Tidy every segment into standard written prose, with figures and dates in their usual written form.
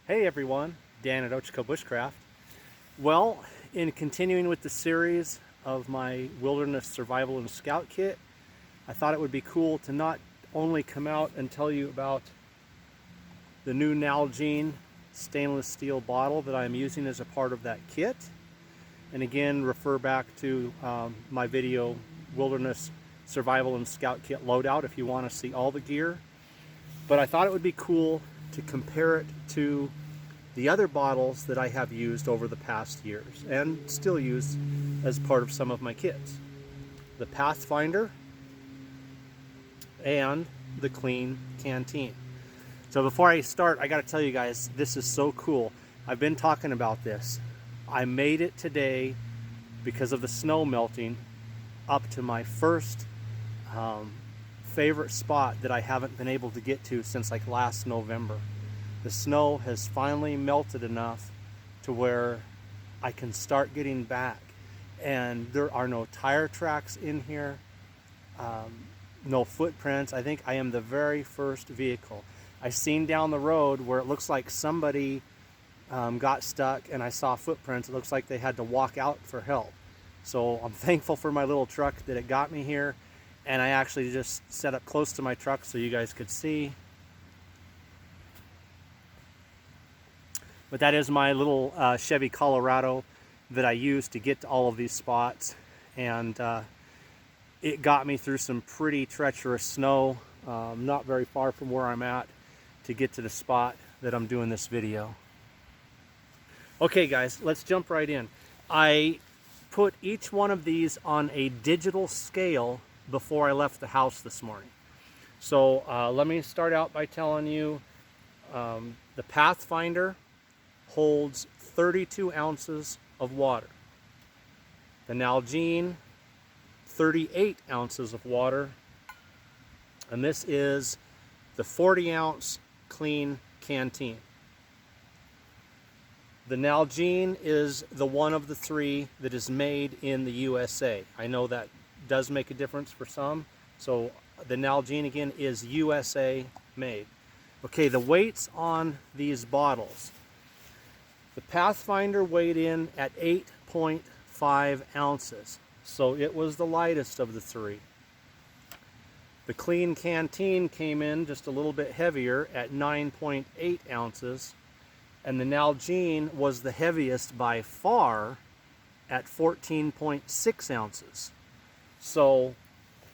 Hey everyone, Dan at Ochiko Bushcraft. Well, in continuing with the series of my Wilderness Survival and Scout Kit, I thought it would be cool to not only come out and tell you about the new Nalgene stainless steel bottle that I'm using as a part of that kit, and again refer back to my video Wilderness Survival and Scout Kit loadout if you want to see all the gear. But I thought it would be cool to compare it to the other bottles that I have used over the past years and still use as part of some of my kits. The Pathfinder and the Klean Kanteen. So before I start, I got to tell you guys, this is so cool. I've been talking about this. I made it today because of the snow melting up to my first favorite spot that I haven't been able to get to since like last November. The snow has finally melted enough to where I can start getting back, and there are no tire tracks in here, no footprints. I think I am the very first vehicle. I seen down the road where it looks like somebody got stuck, and I saw footprints. It looks like they had to walk out for help. So I'm thankful for my little truck that it got me here, and I actually just set up close to my truck so you guys could see. But that is my little Chevy Colorado that I used to get to all of these spots, and it got me through some pretty treacherous snow, not very far from where I'm at, to get to the spot that I'm doing this video. Okay guys, let's jump right in. I put each one of these on a digital scale before I left the house this morning. So let me start out by telling you the Pathfinder holds 32 ounces of water. The Nalgene, 38 ounces of water. And this is the 40-ounce Klean Kanteen. The Nalgene is the one of the three that is made in the USA. I know that does make a difference for some. So the Nalgene, again, is USA made. Okay, the weights on these bottles. The Pathfinder weighed in at 8.5 ounces, so it was the lightest of the three. The Klean Kanteen came in just a little bit heavier at 9.8 ounces, and the Nalgene was the heaviest by far at 14.6 ounces. So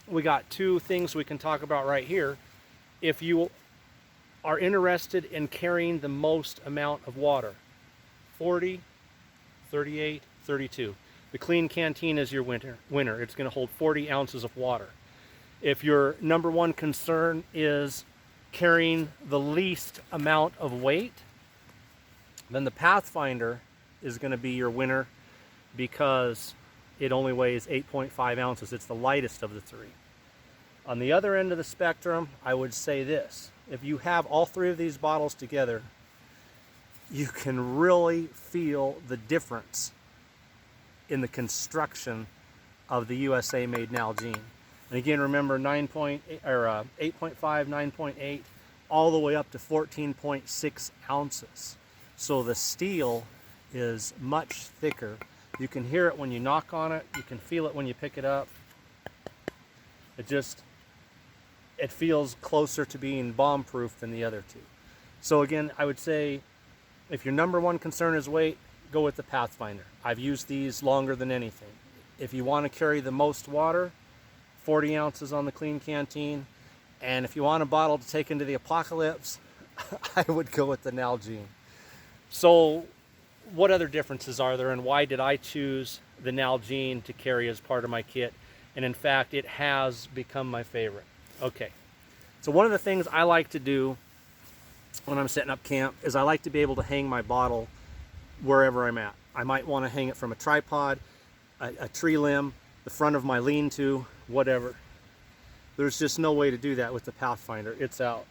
we got two things we can talk about right here. If you are interested in carrying the most amount of water, 40, 38, 32. The Klean Kanteen is your winner. It's going to hold 40 ounces of water. If your number one concern is carrying the least amount of weight, then the Pathfinder is going to be your winner because it only weighs 8.5 ounces. It's the lightest of the three. On the other end of the spectrum, I would say this. If you have all three of these bottles together, you can really feel the difference in the construction of the USA made Nalgene. And again, remember 8.5, 9.8, all the way up to 14.6 ounces. So the steel is much thicker. You can hear it when you knock on it. You can feel it when you pick it up. It feels closer to being bomb-proof than the other two. So again, I would say, if your number one concern is weight, go with the Pathfinder. I've used these longer than anything. If you want to carry the most water, 40 ounces on the Klean Kanteen. And if you want a bottle to take into the apocalypse, I would go with the Nalgene. So what other differences are there, and why did I choose the Nalgene to carry as part of my kit? And in fact, it has become my favorite. Okay, so one of the things I like to do when I'm setting up camp is I like to be able to hang my bottle wherever I'm at. I might want to hang it from a tripod, a tree limb, the front of my lean-to, whatever. There's just no way to do that with the Pathfinder. It's out.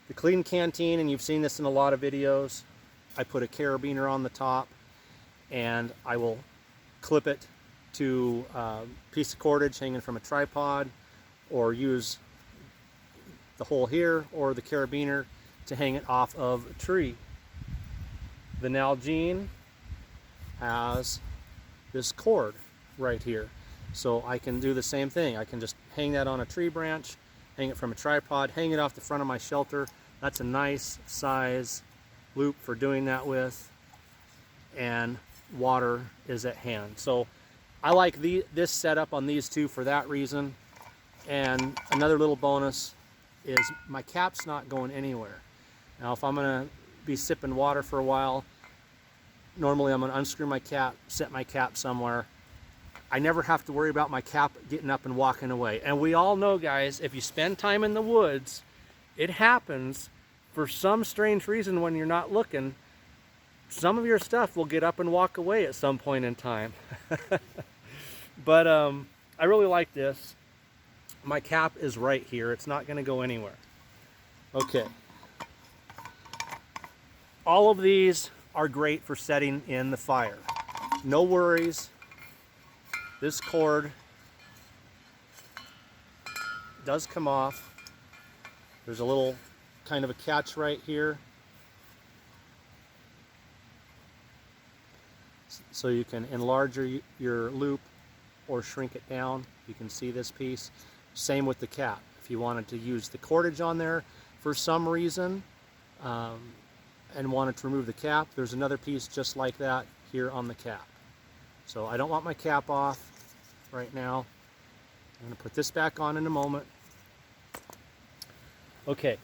The Klean Kanteen, and you've seen this in a lot of videos, I put a carabiner on the top and I will clip it to a piece of cordage hanging from a tripod, or use the hole here or the carabiner to hang it off of a tree. The Nalgene has this cord right here. So I can do the same thing. I can just hang that on a tree branch, hang it from a tripod, hang it off the front of my shelter. That's a nice size loop for doing that with, and water is at hand. So I like this setup on these two for that reason. And another little bonus is my cap's not going anywhere. Now if I'm gonna be sipping water for a while, normally I'm gonna unscrew my cap, set my cap somewhere. I never have to worry about my cap getting up and walking away. And we all know, guys, if you spend time in the woods, it happens for some strange reason when you're not looking. Some of your stuff will get up and walk away at some point in time. But I really like this. My cap is right here. It's not going to go anywhere. Okay. All of these are great for setting in the fire. No worries. This cord does come off. There's a little kind of a catch right here. So you can enlarge your loop or shrink it down. You can see this piece. Same with the cap. If you wanted to use the cordage on there for some reason and wanted to remove the cap, there's another piece just like that here on the cap. So I don't want my cap off right now. I'm going to put this back on in a moment. Okay,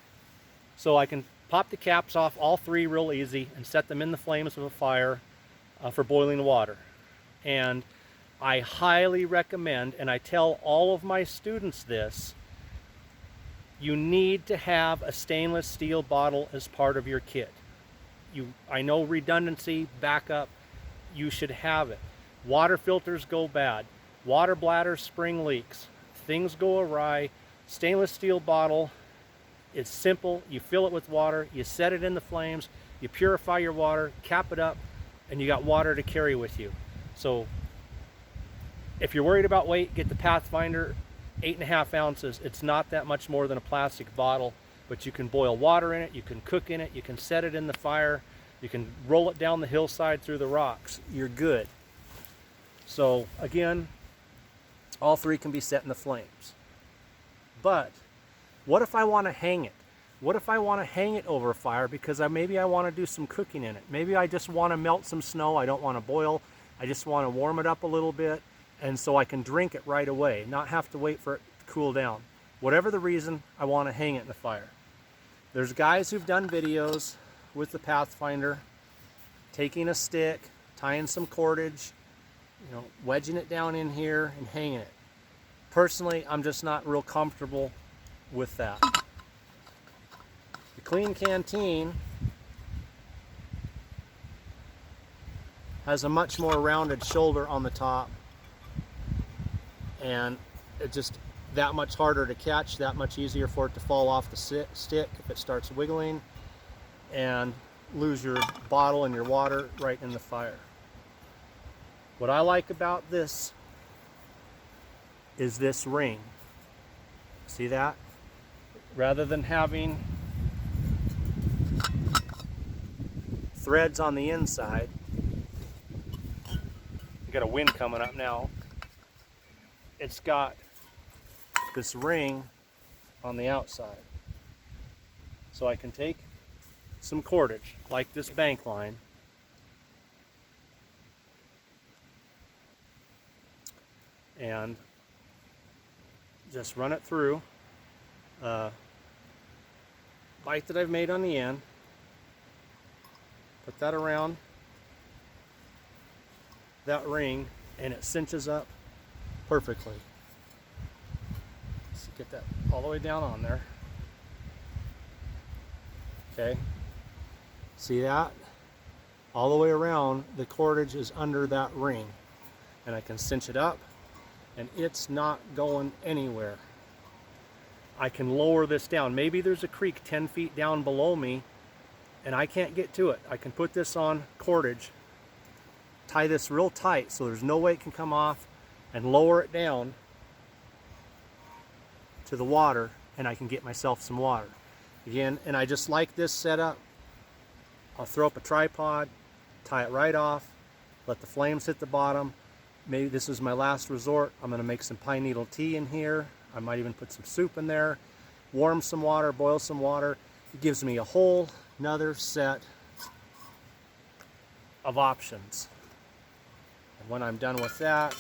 so I can pop the caps off, all three, real easy, and set them in the flames of a fire for boiling water. And I highly recommend, and I tell all of my students this, you need to have a stainless steel bottle as part of your kit. I know redundancy, backup, you should have it. Water filters go bad. Water bladders spring leaks. Things go awry. Stainless steel bottle, it's simple. You fill it with water, you set it in the flames, you purify your water, cap it up, and you got water to carry with you. So if you're worried about weight, get the Pathfinder, 8.5 ounces. It's not that much more than a plastic bottle, but you can boil water in it, you can cook in it, you can set it in the fire, you can roll it down the hillside through the rocks. You're good. So again, all three can be set in the flames. But what if I want to hang it? What if I want to hang it over a fire because maybe I want to do some cooking in it? Maybe I just want to melt some snow. I don't want to boil. I just want to warm it up a little bit, and so I can drink it right away, not have to wait for it to cool down. Whatever the reason, I want to hang it in the fire. There's guys who've done videos with the Pathfinder, taking a stick, tying some cordage, wedging it down in here and hanging it. Personally, I'm just not real comfortable with that. The Klean Kanteen has a much more rounded shoulder on the top, and it's just that much harder to catch, that much easier for it to fall off the stick if it starts wiggling, and lose your bottle and your water right in the fire. What I like about this is this ring. See that? Rather than having threads on the inside, you got a wind coming up now, it's got this ring on the outside. So I can take some cordage, like this bank line, and just run it through a bite that I've made on the end, put that around that ring, and it cinches up perfectly. Let's get that all the way down on there. Okay, see that? All the way around, the cordage is under that ring, and I can cinch it up, and it's not going anywhere. I can lower this down. Maybe there's a creek 10 feet down below me and I can't get to it. I can put this on cordage, tie this real tight so there's no way it can come off, and lower it down to the water, and I can get myself some water. Again, and I just like this setup. I'll throw up a tripod, tie it right off, let the flames hit the bottom. Maybe this is my last resort. I'm going to make some pine needle tea in here. I might even put some soup in there, warm some water, boil some water. It gives me a whole another set of options. And when I'm done with that,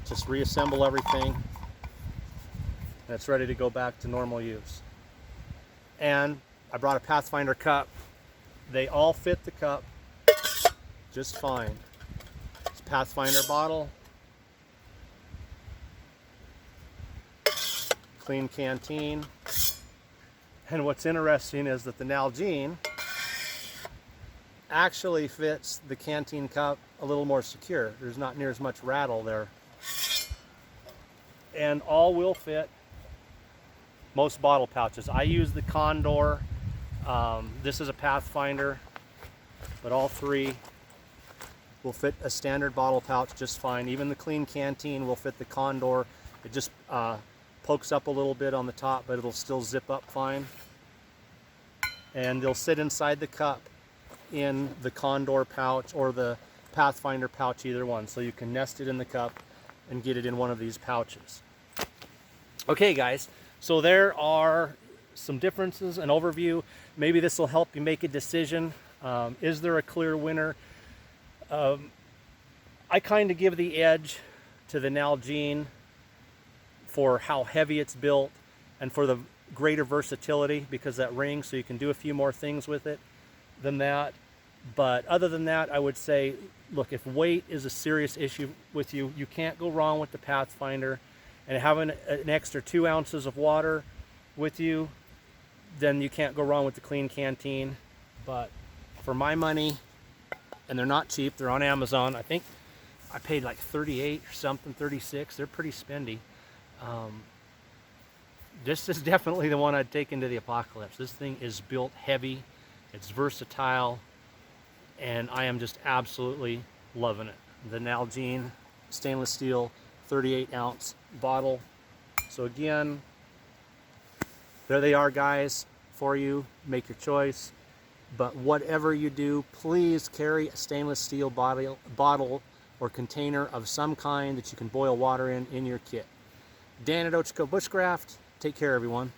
just reassemble everything, and it's ready to go back to normal use. And I brought a Pathfinder cup. They all fit the cup just fine. It's Pathfinder bottle, Klean Kanteen. And what's interesting is that the Nalgene actually fits the Kanteen cup a little more secure. There's not near as much rattle there. And all will fit most bottle pouches. I use the Condor. This is a Pathfinder, but all three will fit a standard bottle pouch just fine. Even the Klean Kanteen will fit the Condor. It just pokes up a little bit on the top, but it'll still zip up fine. And they'll sit inside the cup in the Condor pouch or the Pathfinder pouch, either one. So you can nest it in the cup and get it in one of these pouches. Okay guys, so there are some differences, an overview. Maybe this will help you make a decision. Is there a clear winner? I kind of give the edge to the Nalgene for how heavy it's built and for the greater versatility, because that ring, so you can do a few more things with it than that. But other than that, I would say, look, if weight is a serious issue with you, you can't go wrong with the Pathfinder. And having an extra 2 ounces of water with you, then you can't go wrong with the Klean Kanteen. But for my money, and they're not cheap, they're on Amazon. I think I paid like 38 or something, 36. They're pretty spendy. This is definitely the one I'd take into the apocalypse. This thing is built heavy, it's versatile, and I am just absolutely loving it. The Nalgene stainless steel 38 ounce bottle. So again, there they are guys for you. Make your choice. But whatever you do, please carry a stainless steel bottle or container of some kind that you can boil water in your kit. Dan at Ochiko Bushcraft. Take care, everyone.